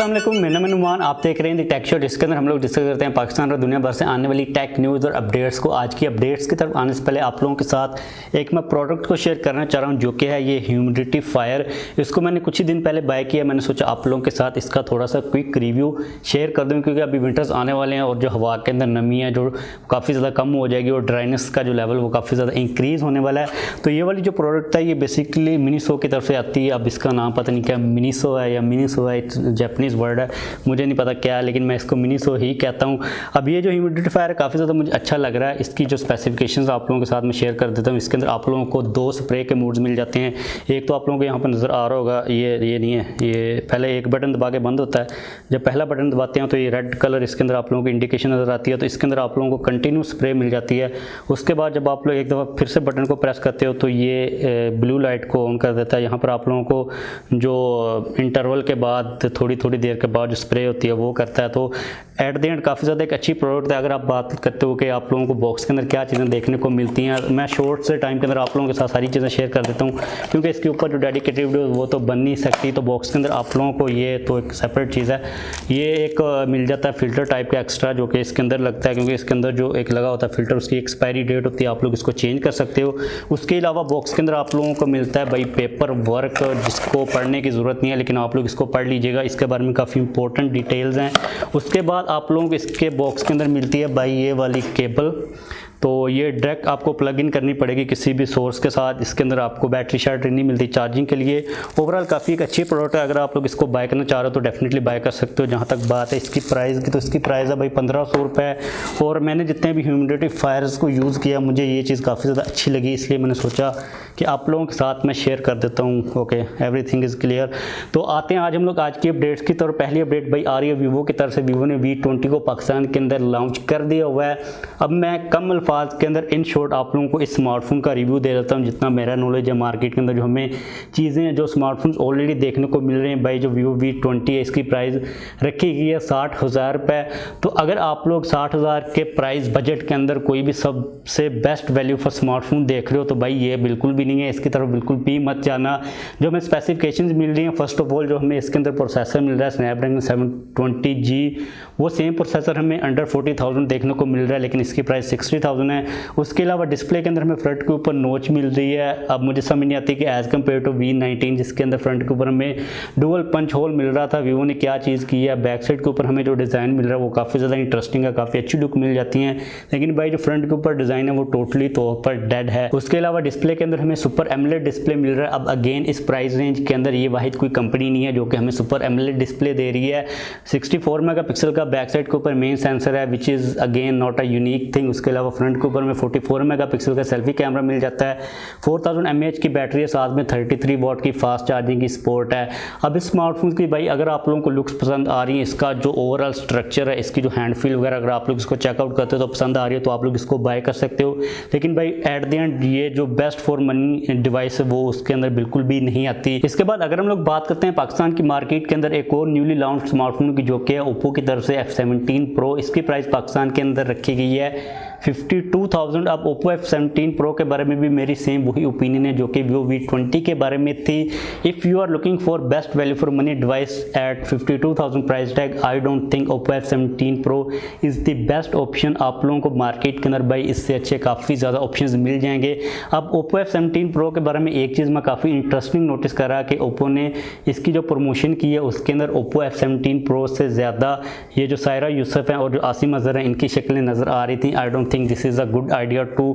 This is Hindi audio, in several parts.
अस्सलाम वालेकुम, मेरा नाम नुमान। आप देख रहे हैं द टेक शो, जिसके अंदर हम लोग डिस्कस करते हैं पाकिस्तान और दुनिया भर से आने वाली टेक न्यूज़ और अपडेट्स को। आज की अपडेट्स की तरफ आने से पहले आप लोगों के साथ एक मैं प्रोडक्ट को शेयर करना चाह रहा हूं, जो कि है ये ह्यूमिडिफायर। इसको मैंने कुछ ही दिन पहले बाय किया। मैंने सोचा आप लोगों के साथ इसका थोड़ा सा क्विक रिव्यू शेयर कर दूँ, क्योंकि अभी विंटर्स आने वाले हैं और जो हवा के अंदर नमी है जो काफ़ी ज़्यादा कम हो जाएगी और ड्राइनेस का जो लेवल वो काफ़ी ज़्यादा इंक्रीज़ होने वाला है। तो ये वाली जो प्रोडक्ट है ये बेसिकली मिनीसो की तरफ से आती है। अब इसका नाम पता नहीं क्या मिनीसो है या मिनीसो है, जापानीज़ वर्ड है, मुझे नहीं पता क्या है, लेकिन मैं इसको मिनीसो ही कहता हूँ। अब ये जो ह्यूमिडिफायर है काफ़ी ज़्यादा मुझे अच्छा लग रहा है। इसकी जो स्पेसिफिकेशंस आप लोगों के साथ मैं शेयर कर देता हूँ। इसके अंदर आप लोगों को दो स्प्रे के मोड्स मिल जाते हैं। एक तो आप लोगों को यहाँ पर नज़र आ रहा होगा, ये नहीं है, ये पहले एक बटन दबा के बंद होता है। जब पहला बटन दबाते हैं तो ये रेड कलर इसके अंदर आप लोगों को इंडिकेशन नज़र आती है। तो इसके अंदर आप लोगों को कंटिन्यू स्प्रे मिल जाती है। उसके बाद जब आप लोग एक दफ़ा फिर से बटन को प्रेस करते हो तो ये ब्लू लाइट को ऑन कर देता है। यहाँ पर आप लोगों को जो इंटरवल के बाद थोड़ी देर के बाद जो स्प्रे होती है वो करता है। तो एट द एंड काफ़ी ज़्यादा एक अच्छी प्रोडक्ट है। अगर आप बात करते हो कि आप लोगों को बॉक्स के अंदर क्या चीज़ें देखने को मिलती हैं, मैं शॉर्ट से टाइम के अंदर आप लोगों के साथ सारी चीज़ें शेयर कर देता हूँ, क्योंकि इसके ऊपर जो डेडिकेटेड वीडियो वो तो बन नहीं सकती। तो बॉक्स के अंदर आप लोगों को ये तो एक सेपरेट चीज़ है, ये एक मिल जाता है फिल्टर टाइप का एक्स्ट्रा, जो कि इसके अंदर लगता है, क्योंकि इसके अंदर जो एक लगा होता है फिल्टर, उसकी एक्सपायरी डेट होती है, आप लोग इसको चेंज कर सकते हो। उसके अलावा बॉक्स के अंदर आप लोगों को मिलता है भाई पेपर वर्क, जिसको पढ़ने की ज़रूरत नहीं है, लेकिन आप लोग इसको पढ़ लीजिएगा, इसके बारे में काफ़ी इंपॉर्टेंट डिटेल्स हैं। उसके बाद आप लोगों को इसके बॉक्स के अंदर मिलती है भाई ये वाली केबल। तो ये डायरेक्ट आपको प्लग इन करनी पड़ेगी किसी भी सोर्स के साथ। इसके अंदर आपको बैटरी शैटरी नहीं मिलती चार्जिंग के लिए। ओवरऑल काफ़ी एक अच्छी प्रोडक्ट है। अगर आप लोग इसको बाय करना चाह रहे हो तो डेफिनेटली बाय कर सकते हो। जहाँ तक बात है इसकी प्राइस की, तो इसकी प्राइस है भाई 1500 रुपये। और मैंने जितने भी ह्यूमिडिफायर्स को यूज़ किया, मुझे ये चीज़ काफ़ी ज़्यादा अच्छी लगी, इसलिए मैंने सोचा कि आप लोगों के साथ मैं शेयर कर देता हूँ। Okay, everything is clear. तो आते हैं आज हम लोग आज की अपडेट्स की तरफ। पहली अपडेट भाई आ रही है वीवो की तरफ से। वीवो ने V20 को पाकिस्तान के अंदर लॉन्च कर दिया हुआ है। अब मैं कम अल्फाज के अंदर इन शॉर्ट आप लोगों को इस स्मार्टफोन का रिव्यू दे देता हूँ, जितना मेरा नॉलेज है मार्केट के अंदर जो हमें चीज़ें जो स्मार्टफोन्स ऑलरेडी देखने को मिल रहे हैं। भाई जो वीवो V20 है इसकी प्राइस रखी गई है 60,000 रुपये। तो अगर आप लोग 60,000 के प्राइस बजट के अंदर कोई भी सबसे बेस्ट वैल्यू फॉर स्मार्टफोन देख रहे हो तो भाई ये बिल्कुल भी नहीं है, इसकी तरफ बिल्कुल भी मत जाना। जो हमें स्पेसिफिकेशंस मिल रही हैं, फर्स्ट ऑफ ऑल जो हमें इसके अंदर प्रोसेसर मिल रहा है स्नैपड्रैगन 720G, वो सेम प्रोसेसर हमें अंडर 40,000 देखने को मिल रहा है, लेकिन इसकी प्राइस 60,000 है। उसके अलावा डिस्प्ले के अंदर हमें फ्रंट के ऊपर नोच मिल रही है। अब मुझे समझ नहीं आती कि एज़ कम्पेयर टू V19 जिसके अंदर फ्रंट के ऊपर हमें डुअल पंच होल मिल रहा था, वीवो ने क्या चीज़ की है। बैक साइड के ऊपर हमें जो डिज़ाइन मिल रहा है वो काफ़ी ज़्यादा इंटरेस्टिंग है, काफ़ी अच्छी लुक मिल जाती है, लेकिन भाई जो फ्रंट के ऊपर डिज़ाइन है वो टोटली तौर पर डेड है। उसके अलावा डिस्प्ले के अंदर हमें सुपर एमोलेड डिस्प्ले मिल रहा है। अब अगेन इस प्राइस रेंज के अंदर ये वाहिद कोई कंपनी नहीं है जो कि हमें सुपर एमोलेड डिस्प्ले दे रही है। 64 मेगापिक्सल का बैक साइड के ऊपर मेन सेंसर है, which is again not a unique thing. उसके अलावा फ्रंट के ऊपर में 44 मेगापिक्सल का सेल्फी कैमरा मिल जाता है। 4000 mAh की बैटरी है, साथ में 33 वॉट की फास्ट चार्जिंग की सपोर्ट है। अब इस स्मार्टफोन की भाई अगर आप लोगों को लुक्स पसंद आ रही है, इसका जो ओवरऑल स्ट्रक्चर है, इसकी जो हैंड फील वगैरह अगर आप लोग इसको चेकआउट करते हो तो पसंद आ रही है तो आप लोग इसको बाय कर सकते हो। लेकिन भाई एट द एंड ये जो बेस्ट फॉर मनी डिवाइस है वो उसके अंदर बिल्कुल भी नहीं आती। इसके बाद अगर हम लोग बात करते हैं पाकिस्तान की मार्केट के अंदर एक और न्यूली लॉन्च स्मार्टफोन की, जो कि है ओप्पो की तरफ से F17 Pro। इसकी प्राइस पाकिस्तान के अंदर रखी गई है 52,000। अब ओप्पो F17 Pro के बारे में भी मेरी सेम वही ओपिनियन है जो कि वीवो V20 के बारे में थी। If you are looking for best value for money device at 52,000 price tag, I don't think Oppo F17 Pro is the best option. आप लोगों को मार्केट के अंदर भाई इससे अच्छे काफ़ी ज़्यादा ऑप्शंस मिल जाएंगे। अब ओप्पो F17 Pro के बारे में एक चीज़ मैं काफ़ी इंटरेस्टिंग नोटिस कर रहा कि ओप्पो ने इसकी जो प्रमोशन की है उसके अंदर ओप्पो F17 Pro से ज़्यादा ये जो सायरा यूसुफ हैं और जो आसिम अजहर हैं इनकी शक्लें नज़र आ रही थी। I don't think this is a good idea to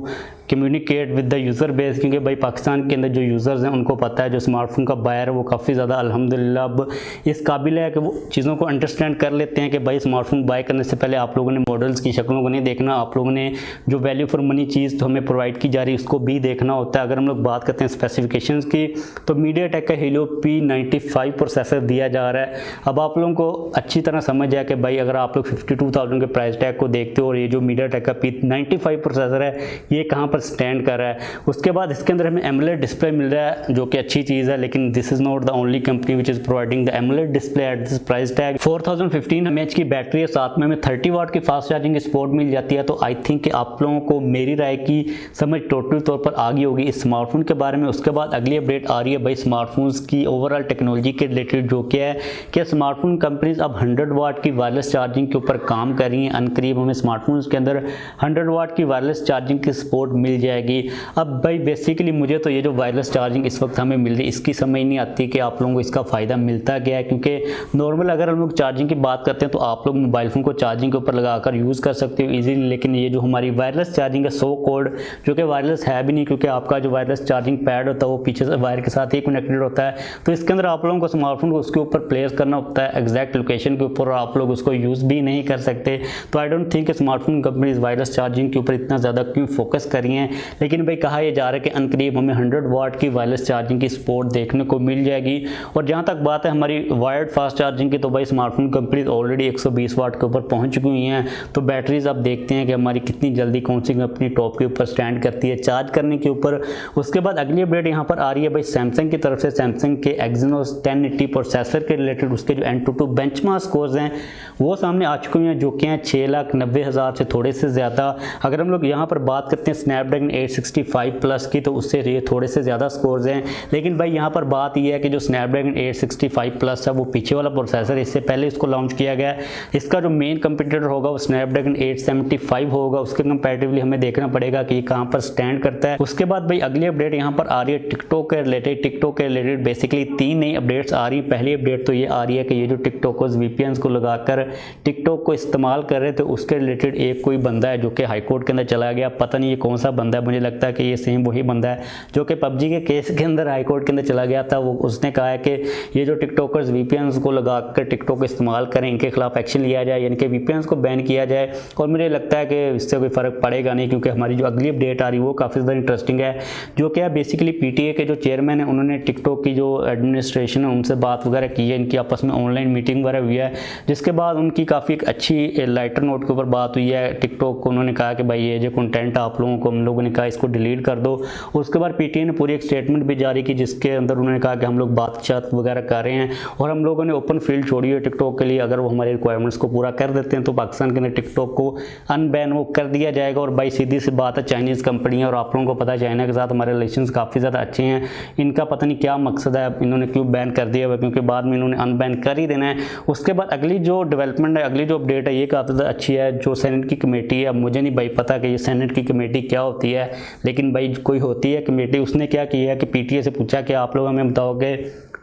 communicate with the user base, क्योंकि भाई पाकिस्तान के अंदर जो यूज़र्स हैं उनको पता है जो स्मार्टफोन का बायर है वो काफ़ी ज़्यादा अल्हम्दुलिल्लाह अब इस काबिल है कि वो चीज़ों को अंडरस्टैंड कर लेते हैं कि भाई स्मार्टफोन बाय करने से पहले आप लोगों ने मॉडल्स की शक्लों को नहीं देखना, आप लोगों ने जो वैल्यू फॉर मनी चीज़ तो हमें प्रोवाइड की जा रही है उसको भी देखना होता है। अगर हम लोग बात करते हैं स्पेसिफिकेशंस की, तो मीडियाटेक का हीलियो P95 प्रोसेसर दिया जा रहा है। अब आप लोगों को अच्छी तरह समझ जाए कि भाई अगर आप लोग 52,000 के प्राइस टैग को देखते हो और ये जो मीडियाटेक का P95 प्रोसेसर है ये कहाँ पर स्टैंड कर रहा है। उसके बाद इसके अंदर हमें एमोलेड डिस्प्ले मिल रहा है जो कि अच्छी चीज़ है, लेकिन this is not the only company which is providing the AMOLED display at this price tag. 4015 mAh की बैटरी है, साथ में हमें 30 वाट की फास्ट चार्जिंग की सपोर्ट मिल जाती है। तो आई थिंक कि आप लोगों को मेरी राय की समझ टोटल तौर पर आ गई होगी इस स्मार्टफोन के बारे में। उसके बाद अगली अपडेट आ रही है भाई स्मार्टफोन्स की ओवरऑल टेक्नोलॉजी के रिलेटेड, जो कि है कि स्मार्टफोन कंपनीज अब 100 वाट की वायरलेस चार्जिंग के ऊपर काम कर रही हैं। अनकरीब हमें स्मार्टफोन्स के अंदर 100 वाट की वायरलेस चार्जिंग की सपोर्ट मिल जाएगी। अब भाई बेसिकली मुझे तो ये जो वायरलेस चार्जिंग इस वक्त हमें मिल रही है इसकी समझ नहीं आती कि आप लोगों को इसका फ़ायदा मिलता क्या है, क्योंकि नॉर्मल अगर हम लोग चार्जिंग की बात करते हैं तो आप लोग मोबाइल फ़ोन को चार्जिंग के ऊपर लगाकर यूज़ कर सकते हो ईजिली, लेकिन ये जो हमारी वायरलेस चार्जिंग है सो कॉल्ड, जो कि वायरलेस है भी नहीं, क्योंकि आपका जो वायरलेस चार्जिंग पैड होता है वो पीछे से वायर के साथ ही कनेक्टेड होता है। तो इसके अंदर आप लोगों को स्मार्टफोन को उसके ऊपर प्लेस करना होता है एग्जैक्ट लोकेशन के ऊपर, और आप लोग उसको यूज़ भी नहीं कर सकते। तो आई don't think smartphone companies wireless charging के ऊपर इतना ज़्यादा क्यों फोकस कर रही हैं। लेकिन भाई कहा यह जा रहा है कि अनकरीब हमें 100 वाट की वायरलेस चार्जिंग की सपोर्ट देखने को मिल जाएगी। और जहाँ तक बात है हमारी वायर्ड फास्ट चार्जिंग की, तो भाई स्मार्टफोन कंपनीज ऑलरेडी 120 वाट के ऊपर पहुँच चुकी हुई हैं। तो बैटरीज आप देखते हैं कि हमारी कितनी जल्दी कौन सी कंपनी टॉप के ऊपर स्टैंड करती है चार्ज करने के ऊपर। उसके बाद अगली अपडेट यहाँ पर आ रही है भाई सैमसंग की तरफ से। सैमसंग के एक्सिनोस 1080 प्रोसेसर के रिलेटेड उसके जो Antutu बेंचमार्क स्कोर्स हैं वो सामने आ चुके हैं, जो कि हैं 6,90,000 से थोड़े से ज़्यादा। अगर हम लोग यहाँ पर बात करते हैं स्नैपड्रैगन 865 प्लस की, तो उससे ये थोड़े से ज़्यादा स्कोर्स हैं। लेकिन भाई यहाँ पर बात यह है कि जो स्नैपड्रैगन 865 प्लस है वो पीछे वाला प्रोसेसर, इससे पहले इसको लॉन्च किया गया। इसका जो मेन कंपटीटर होगा वो स्नैपड्रैगन 875 होगा, उसके कंपैरेटिवली हमें देखना पड़ेगा कि ये कहाँ पर स्टैंड करता है। उसके बाद भाई अगली अपडेट यहाँ पर आ रही है टिकटॉक के रिलेटेड। टिकटॉक के रिलेटेड बेसिकली 3 नई अपडेट्स आ रही है। पहली अपडेट तो ये आ रही है कि ये जो टिकटॉकर्स VPN को लगाकर टिकटॉक को इस्तेमाल कर रहे थे उसके रिलेटेड एक कोई बंदा है जो कि हाई कोर्ट के अंदर चला गया। पता नहीं ये कौन सा बंदा है, मुझे लगता है कि ये सेम वही बंदा है जो कि PUBG के केस के अंदर हाई कोर्ट के अंदर चला गया था। वो उसने कहा है कि ये जो टिकटॉकर्स VPN को लगाकर टिकटॉक को इस्तेमाल करें इनके खिलाफ एक्शन लिया जाए, यानी कि VPN को बैन किया जाए। और मुझे लगता है कि इससे कोई फ़र्क पड़ेगा नहीं, क्योंकि हमारी जो अगली अपडेट आ रही है वो काफ़ी ज़्यादा इंटरेस्टिंग है, जो क्या बेसिकली PTA के जो चेयरमैन है उन्होंने टिकटॉक की जो एडमिनिस्ट्रेशन है उनसे बात वगैरह की है, इनकी आपस में ऑनलाइन मीटिंग वगैरह हुई है, जिसके बाद उनकी काफ़ी एक अच्छी लाइटर नोट के ऊपर बात हुई है। टिकटॉक को उन्होंने कहा कि भाई ये जो कंटेंट आप लोगों को हम लोगों ने कहा इसको डिलीट कर दो। उसके बाद PTA ने पूरी एक स्टेटमेंट भी जारी की जिसके अंदर उन्होंने कहा कि हम लोग बातचीत वगैरह कर रहे हैं और हम लोगों ने ओपन फील्ड छोड़ी है टिकटॉक के लिए। अगर वो हमारी रिक्वायरमेंट्स को पूरा कर देते हैं तो पाकिस्तान के अंदर टिकटॉक को अनबैन वो कर दिया जाएगा। और भाई सीधी सी बात है, चाइनीज़ कंपनी है और आप लोगों को पता है चाइना के साथ हमारे रिलेशंस काफ़ी ज़्यादा अच्छे हैं। इनका पता नहीं क्या मकसद है, इन्होंने क्यों बैन कर दिया हुआ, क्योंकि बाद में इन्होंने अनबैन कर ही देना है। उसके बाद अगली जो डेवलपमेंट है, अगली जो अपडेट है ये काफ़ी ज़्यादा अच्छी है। जो सेनेट की कमेटी है, मुझे नहीं भाई पता कि ये सेनेट की कमेटी क्या होती है, लेकिन भाई कोई होती है कमेटी, उसने क्या किया कि PTA से पूछा कि आप लोग हमें बताओगे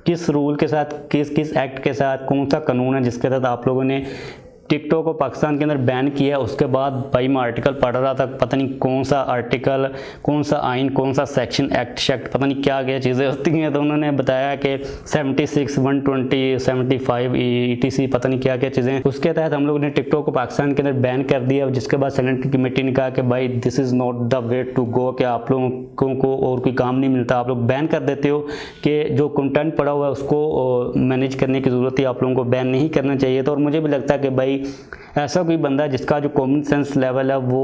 किस रूल के साथ, किस एक्ट के साथ, कौन सा कानून है जिसके तहत आप लोगों ने टिकटॉक को पाकिस्तान के अंदर बैन किया है। उसके बाद भाई मैं आर्टिकल पढ़ रहा था, पता नहीं कौन सा आर्टिकल, कौन सा आइन, कौन सा सेक्शन, एक्ट शेक्ट, पता नहीं क्या क्या चीज़ें होती हैं। तो उन्होंने बताया कि 76, 120, 75 ETC पता नहीं क्या क्या चीज़ें, उसके तहत हम लोगों ने टिकटॉक को पाकिस्तान के अंदर बैन कर दिया। जिसके बाद सेनेट की कमेटी ने कहा कि भाई this is not the way to go, कि आप लोगों को और कोई काम नहीं मिलता, आप लोग बैन कर देते हो, कि जो कंटेंट पड़ा हुआ है उसको मैनेज करने की ज़रूरत है, आप लोगों को बैन नहीं करना चाहिए। तो और मुझे भी लगता है कि भाई ऐसा कोई बंदा जिसका जो कॉमन सेंस लेवल है वो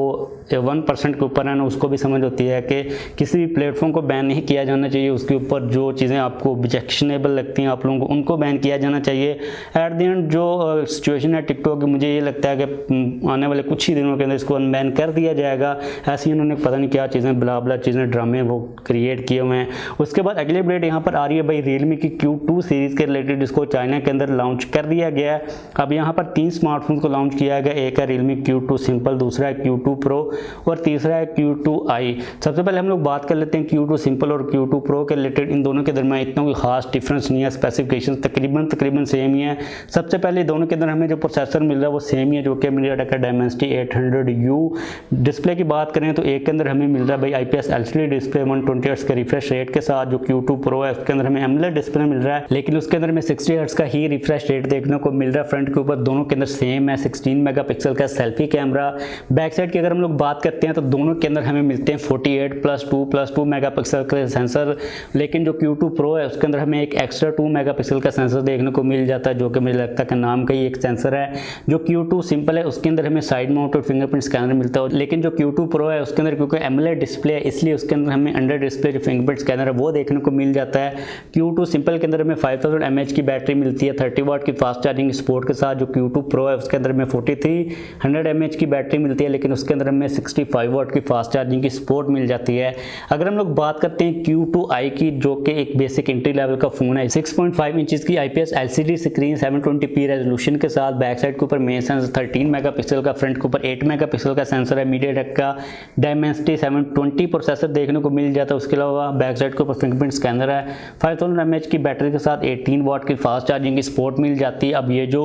1% के ऊपर है ना, उसको भी समझ होती है कि किसी भी प्लेटफॉर्म को बैन नहीं किया जाना चाहिए। उसके ऊपर जो चीज़ें आपको ऑब्जेक्शनेबल लगती हैं आप लोगों को उनको बैन किया जाना चाहिए। एट द एंड जो सिचुएशन है टिकटॉक की, मुझे ये लगता है कि आने वाले कुछ ही दिनों के अंदर इसको अनबैन कर दिया जाएगा। ऐसे ही उन्होंने पता नहीं क्या चीज़ें बला चीज़ें ड्रामे वो क्रिएट किए हुए हैं। उसके बाद अगली अपडेट यहाँ पर आ रही है भाई Realme की Q2 सीरीज़ के रिलेटेड, जिसको चाइना के अंदर लॉन्च कर दिया गया है। अब यहाँ पर 3 स्मार्टफोन को लॉन्च किया गया, एक है Realme Q2 सिंपल, दूसरा है Q2 Pro और तीसरा है Q2i। सबसे पहले हम लोग बात कर लेते हैं Q2 सिंपल और Q2 Pro के रिलेटेड। इन दोनों के दरमियान इतना कोई खास डिफरेंस नहीं है, स्पेसिफिकेशन तकरीबन सेम ही है। सबसे पहले दोनों के अंदर हमें जो प्रोसेसर मिल रहा है वो सेम ही है, जो कि MediaTek का Dimensity 800U। डिस्प्ले की बात करें तो एक के अंदर हमें मिल रहा है भाई IPS LCD डिस्प्ले 120 हर्ट्ज के रिफ्रेश रेट के साथ। जो Q2 Pro है उसके अंदर हमें AMOLED डिस्प्ले मिल रहा है, लेकिन उसके अंदर हमें 60 हर्ट्ज का ही रिफ्रेश रेट देखने को मिल रहा है। फ्रंट के ऊपर दोनों के अंदर सेम सेम है। 16 मेगापिक्सल का सेल्फी कैमरा। बैक साइड की अगर हम लोग बात करते हैं तो दोनों के अंदर हमें मिलते हैं 48+2+2 मेगापिक्सल का सेंसर, लेकिन जो Q2 Pro है उसके अंदर हमें एक एक्स्ट्रा 2 मेगापिक्सल का सेंसर देखने को मिल जाता है, जो कि मुझे लगता है कि नाम का ही एक सेंसर है। जो Q2 सिंपल है उसके अंदर हमें साइड माउंटेड फिंगरप्रिंट स्कैनर मिलता है, लेकिन जो Q2 Pro है उसके अंदर क्योंकि एमोलेड डिस्प्ले है इसलिए उसके अंदर हमें अंडर डिस्प्ले जो फिंगरप्रिंट स्कैनर है वो देखने को मिल जाता है। Q2 सिंपल के अंदर हमें 5000 mAh की बैटरी मिलती है 30 वाट की फास्ट चार्जिंग सपोर्ट के साथ। जो Q2 Pro है उसके अंदर हमें 4300 mAh की बैटरी मिलती है, लेकिन उसके अंदर हमें 65 वाट की फास्ट चार्जिंग की सपोर्ट मिल जाती है। अगर हम लोग बात करते हैं Q2i की, जो कि एक बेसिक एंट्री लेवल का फोन है, 6.5 इंचेस की IPS LCD screen 720p resolution के साथ। बैक साइड के ऊपर मेन सेंसर 13 मेगापिक्सल का, फ्रंट के ऊपर 8 मेगापिक्सल का सेंसर है। मीडियाटेक का डायमेंसिटी 720 प्रोसेसर देखने को मिल जाता है। उसके अलावा बैक साइड के ऊपर फिंगरप्रिंट स्कैनर है। 5000 mAh की बैटरी के साथ 18 वाट की फास्ट चार्जिंग की सपोर्ट मिल जाती है। अब ये जो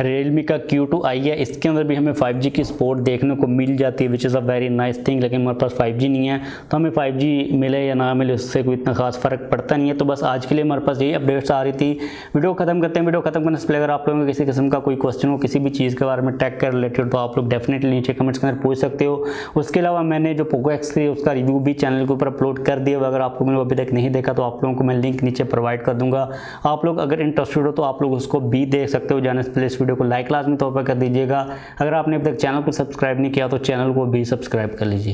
Realme का Q2i है इसके अंदर भी हमें 5G की सपोर्ट देखने को मिल जाती है, which is a very nice thing. लेकिन हमारे पास 5G नहीं है तो हमें 5G मिले या ना मिले उससे कोई इतना खास फर्क पड़ता नहीं है। तो बस आज के लिए हमारे पास यही अपडेट्स आ रही थी। वीडियो खत्म करते हैं। वीडियो खत्म करने से पहले अगर आप लोगों को किसी किस्म का कोई क्वेश्चन हो किसी भी चीज़ के बारे में टेक के रिलेटेड, तो आप लोग डेफिनेटली नीचे कमेंट्स के अंदर पूछ सकते हो। उसके अलावा मैंने जो पोको X थी उसका रिव्यू भी चैनल के ऊपर अपलोड कर दिया। अगर आप लोगों ने अभी तक नहीं देखा तो आप लोगों को मैं लिंक नीचे प्रोवाइड कर दूंगा। आप लोग अगर इंटरेस्टेड हो तो आप लोग उसको भी देख सकते हो। जाने से पहले इस वीडियो को लाइक लाजमी तौर पर कर दीजिएगा। अगर आपने अभी तक चैनल को सब्सक्राइब नहीं किया तो चैनल को भी सब्सक्राइब कर लीजिए।